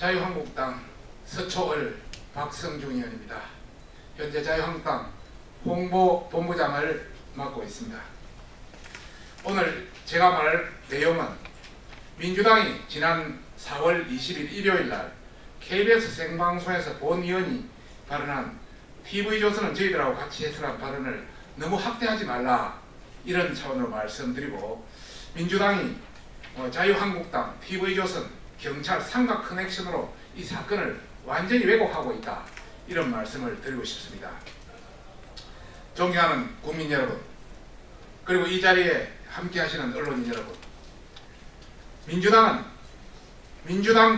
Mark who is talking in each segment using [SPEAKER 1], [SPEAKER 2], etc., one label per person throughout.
[SPEAKER 1] 자유한국당 서초을 박성중 의원입니다. 현재 자유한국당 홍보본부장을 맡고 있습니다. 오늘 제가 말할 내용은 민주당이 지난 4월 20일 일요일날 KBS 생방송에서 본 의원이 발언한 TV조선은 저희들하고 같이 해서란 발언을 너무 확대하지 말라, 이런 차원으로 말씀드리고, 민주당이 자유한국당, TV조선, 경찰 삼각 커넥션으로 이 사건을 완전히 왜곡하고 있다, 이런 말씀을 드리고 싶습니다. 존경하는 국민 여러분, 그리고 이 자리에 함께 하시는 언론인 여러분, 민주당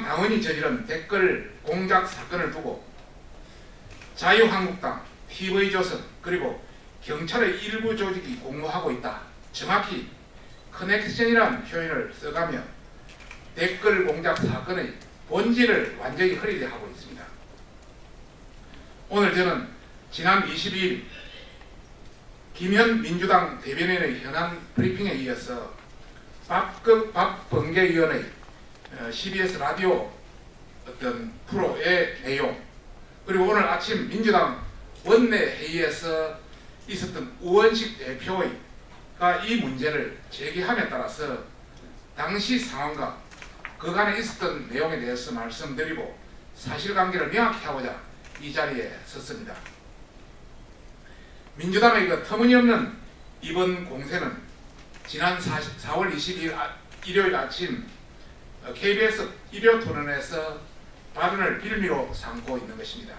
[SPEAKER 1] 당원이 저지른 댓글 공작 사건을 두고 자유한국당, TV조선, 그리고 경찰의 일부 조직이 공모하고 있다, 정확히 커넥션이라는 표현을 써가며 댓글 공작 사건의 본질을 완전히 흐리게 하고 있습니다. 오늘 저는 지난 22일 김현 민주당 대변인의 현안 브리핑에 이어서 박범계 의원의 CBS 라디오 어떤 프로의 내용, 그리고 오늘 아침 민주당 원내회의에서 있었던 우원식 대표가 이 문제를 제기함에 따라서 당시 상황과 그간에 있었던 내용에 대해서 말씀드리고 사실관계를 명확히 하고자 이 자리에 섰습니다. 민주당의 그 터무니없는 이번 공세는 지난 4월 22일 일요일 아침 KBS 일요 토론에서 발언을 빌미로 삼고 있는 것입니다.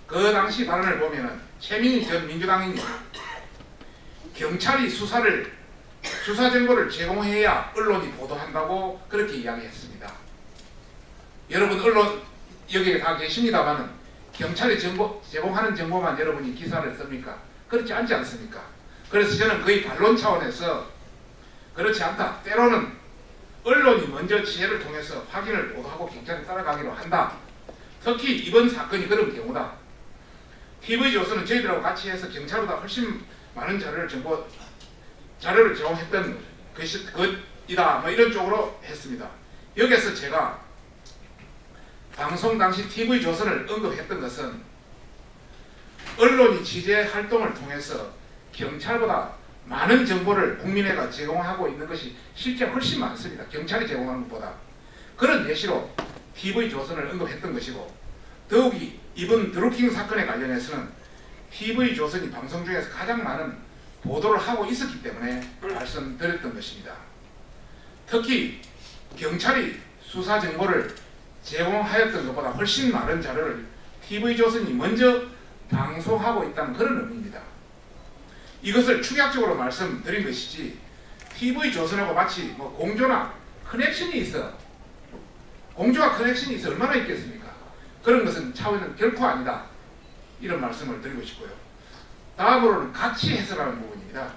[SPEAKER 1] 그 당시 발언을 보면은 최민희 전 민주당인이 경찰이 수사 정보를 제공해야 언론이 보도한다고 그렇게 이야기했습니다. 여러분 언론 여기에 다 계십니다만은 경찰이 제공하는 정보만 여러분이 기사를 씁니까? 그렇지 않지 않습니까? 그래서 저는 거의 반론 차원에서 그렇지 않다, 때로는 언론이 먼저 지혜를 통해서 확인을 보도하고 경찰에 따라가기로 한다. 특히 이번 사건이 그런 경우다. TV조선은 저희들하고 같이 해서 경찰보다 훨씬 많은 자료를 제공했던 것이다, 이런 쪽으로 했습니다. 여기서 제가 방송 당시 TV조선을 언급했던 것은 언론이 취재 활동을 통해서 경찰보다 많은 정보를 국민에게 제공하고 있는 것이 실제 훨씬 많습니다. 경찰이 제공하는 것보다. 그런 예시로 TV조선을 언급했던 것이고, 더욱이 이번 드루킹 사건에 관련해서는 TV조선이 방송 중에서 가장 많은 보도를 하고 있었기 때문에 말씀드렸던 것입니다. 특히 경찰이 수사 정보를 제공하였던 것보다 훨씬 많은 자료를 TV조선이 먼저 방송하고 있다는 그런 의미입니다. 이것을 축약적으로 말씀드린 것이지, TV조선하고 마치 공조나 커넥션이 있어, 공조와 커넥션이 있어 얼마나 있겠습니까? 그런 것은 차원은 결코 아니다, 이런 말씀을 드리고 싶고요. 다음으로는 가치 해석하는 부분입니다.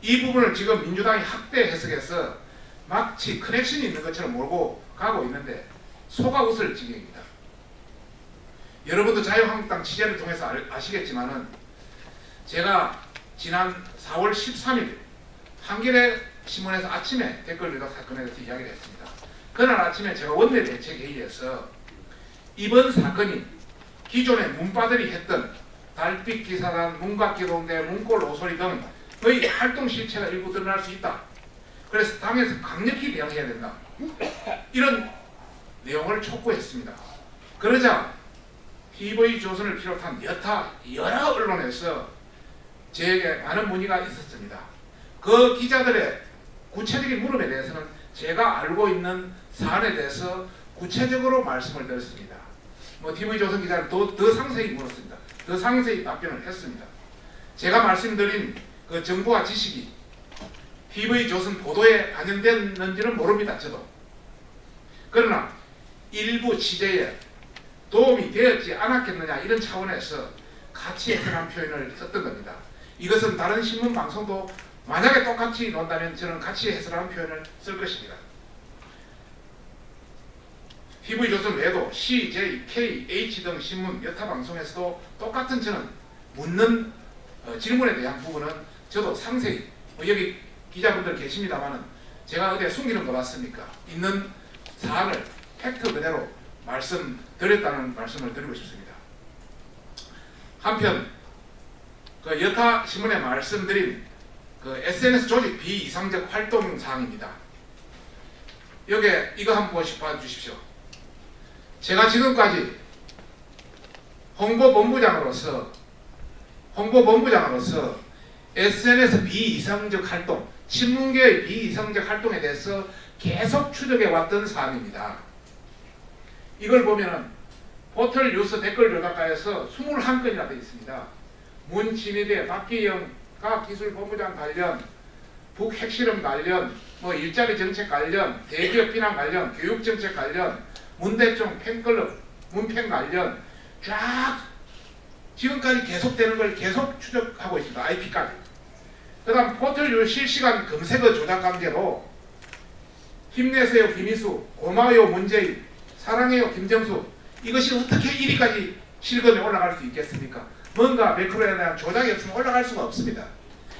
[SPEAKER 1] 이 부분을 지금 민주당이 확대 해석해서 마치 커넥션이 있는 것처럼 몰고 가고 있는데 속아 웃을 지경입니다. 여러분도 자유한국당 취재를 통해서 아시겠지만은 제가 지난 4월 13일 한겨레 신문에서 아침에 댓글 유착 사건에 대해서 이야기를 했습니다. 그날 아침에 제가 원내대책회의에서 이번 사건이 기존의 문바들이 했던 달빛 기사단, 문각기동대, 문골 오소리 등의 활동 실체가 일부 드러날 수 있다. 그래서 당에서 강력히 대응해야 된다, 이런 내용을 촉구했습니다. 그러자 TV조선을 비롯한 여러 언론에서 제게 많은 문의가 있었습니다. 그 기자들의 구체적인 물음에 대해서는 제가 알고 있는 사안에 대해서 구체적으로 말씀을 드렸습니다. TV조선 기자는 더 상세히 물었습니다. 더 상세히 답변을 했습니다. 제가 말씀드린 그 정보와 지식이 TV조선 보도에 반영됐는지는 모릅니다, 저도. 그러나 일부 취재에 도움이 되었지 않았겠느냐, 이런 차원에서 가치 해석한 표현을 썼던 겁니다. 이것은 다른 신문 방송도 만약에 똑같이 논다면 저는 가치 해석한 표현을 쓸 것입니다. TV조선 외에도 CJ, K, H 등 신문 여타 방송에서도 똑같은 저는 묻는 질문에 대한 부분은 저도 상세히, 여기 기자분들 계십니다만은 제가 어디에 숨기는 거 맞습니까? 있는 사안을 팩트 그대로 말씀드렸다는 말씀을 드리고 싶습니다. 한편 그 여타 신문에 말씀드린 그 SNS 조직 비이상적 활동 사항입니다. 여기에 이거 한번 봐주십시오. 제가 지금까지 홍보본부장으로서 SNS 비이상적 활동, 친문계의 비이상적 활동에 대해서 계속 추적해 왔던 사안입니다. 이걸 보면은 포털 뉴스 댓글 조작가에서 21건이나 되어 있습니다. 문친위대 박기영 과학기술본부장 관련, 북핵실험 관련, 뭐 일자리 정책 관련, 대기업 비난 관련, 교육 정책 관련, 문대중 팬클럽, 문팬 관련 쫙 지금까지 계속되는 걸 계속 추적하고 있습니다. IP까지. 그 다음 포털 뉴스 실시간 검색어 조작 관계로 힘내세요 김희수, 고마워요 문재인, 사랑해요 김정수, 이것이 어떻게 1위까지 실검에 올라갈 수 있겠습니까? 뭔가 매크로에 대한 조작이 없으면 올라갈 수가 없습니다.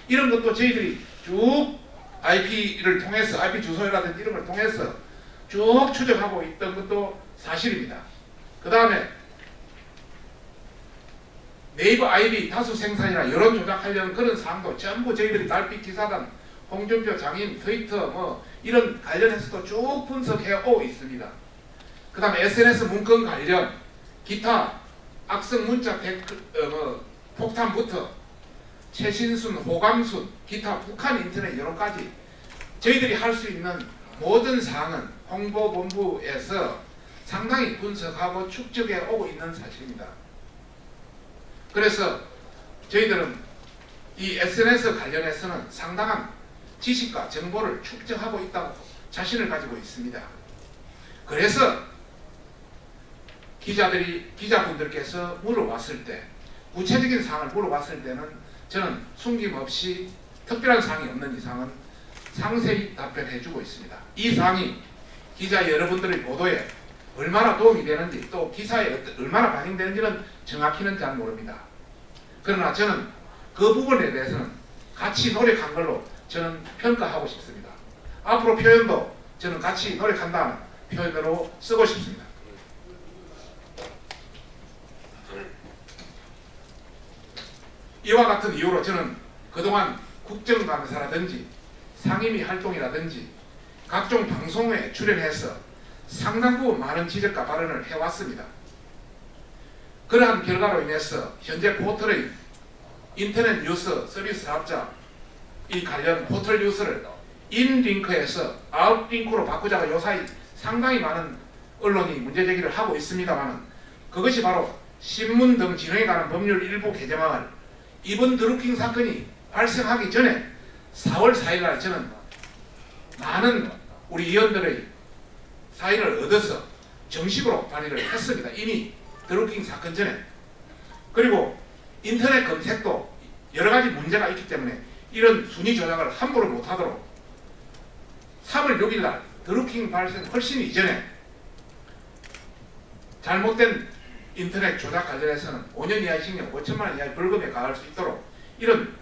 [SPEAKER 1] 이런 것도 저희들이 쭉 IP를 통해서, IP 주소라든지 이런 걸 통해서 쭉 추적하고 있던 것도 사실입니다. 그 다음에 네이버 아이디 다수 생산이나 여론 조작하려는 그런 사항도 전부 저희들이 달빛 기사단, 홍준표 장인, 트위터 뭐 이런 관련해서도 쭉 분석해 오고 있습니다. 그 다음에 SNS 문건 관련, 기타 악성 문자 폭탄부터 최신순, 호감순, 기타 북한 인터넷 여러 가지 저희들이 할 수 있는 모든 사항은 홍보본부에서 상당히 분석하고 축적해 오고 있는 사실입니다. 그래서 저희들은 이 SNS 관련해서는 상당한 지식과 정보를 축적하고 있다고 자신을 가지고 있습니다. 그래서 기자분들께서 물어봤을 때, 구체적인 사항을 물어봤을 때는 저는 숨김없이 특별한 사항이 없는 이상은 상세히 답변해주고 있습니다. 이 사항이 기자 여러분들의 보도에 얼마나 도움이 되는지, 또 기사에 얼마나 반영되는지는 정확히는 잘 모릅니다. 그러나 저는 그 부분에 대해서는 같이 노력한 걸로 저는 평가하고 싶습니다. 앞으로 표현도 저는 같이 노력한다는 표현으로 쓰고 싶습니다. 이와 같은 이유로 저는 그동안 국정감사라든지 상임위 활동이라든지 각종 방송에 출연해서 상당 부분 많은 지적과 발언을 해왔습니다. 그러한 결과로 인해서 현재 포털의 인터넷 뉴스 서비스 사업자 이 관련 포털 뉴스를 인링크에서 아웃링크로 바꾸자가 요사이 상당히 많은 언론이 문제제기를 하고 있습니다만, 그것이 바로 신문 등 진행에 관한 법률 일부 개정안을 이번 드루킹 사건이 발생하기 전에 4월 4일 날 저는 많은 우리 의원들의 사인을 얻어서 정식으로 발의를 했습니다. 이미 드루킹 사건 전에. 그리고 인터넷 검색도 여러 가지 문제가 있기 때문에 이런 순위 조작을 함부로 못하도록 3월 6일 날 드루킹 발생 훨씬 이전에 잘못된 인터넷 조작 관련해서는 5년 이하의 징역 5천만 원 이하의 벌금에 가할 수 있도록 이런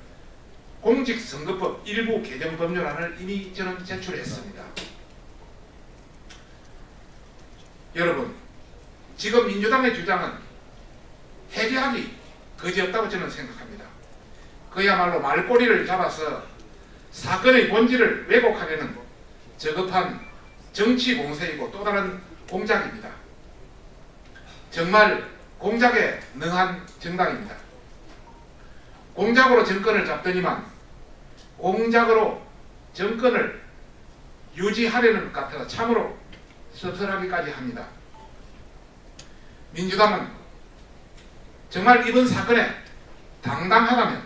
[SPEAKER 1] 공직선거법 일부 개정 법률안을 이미 저는 제출했습니다. 여러분, 지금 민주당의 주장은 해결하기 그지없다고 저는 생각합니다. 그야말로 말꼬리를 잡아서 사건의 본질을 왜곡하려는 저급한 정치 공세이고 또 다른 공작입니다. 정말 공작에 능한 정당입니다. 공작으로 정권을 잡더니만 공작으로 정권을 유지하려는 것 같아서 참으로 섭섭하기까지 합니다. 민주당은 정말 이번 사건에 당당하다면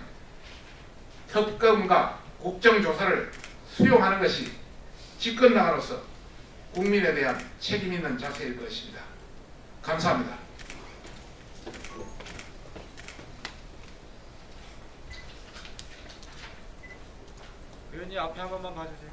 [SPEAKER 1] 특검과 국정조사를 수용하는 것이 집권당으로서 국민에 대한 책임 있는 자세일 것입니다. 감사합니다.
[SPEAKER 2] 의원님 앞에 한 번만 봐주세요.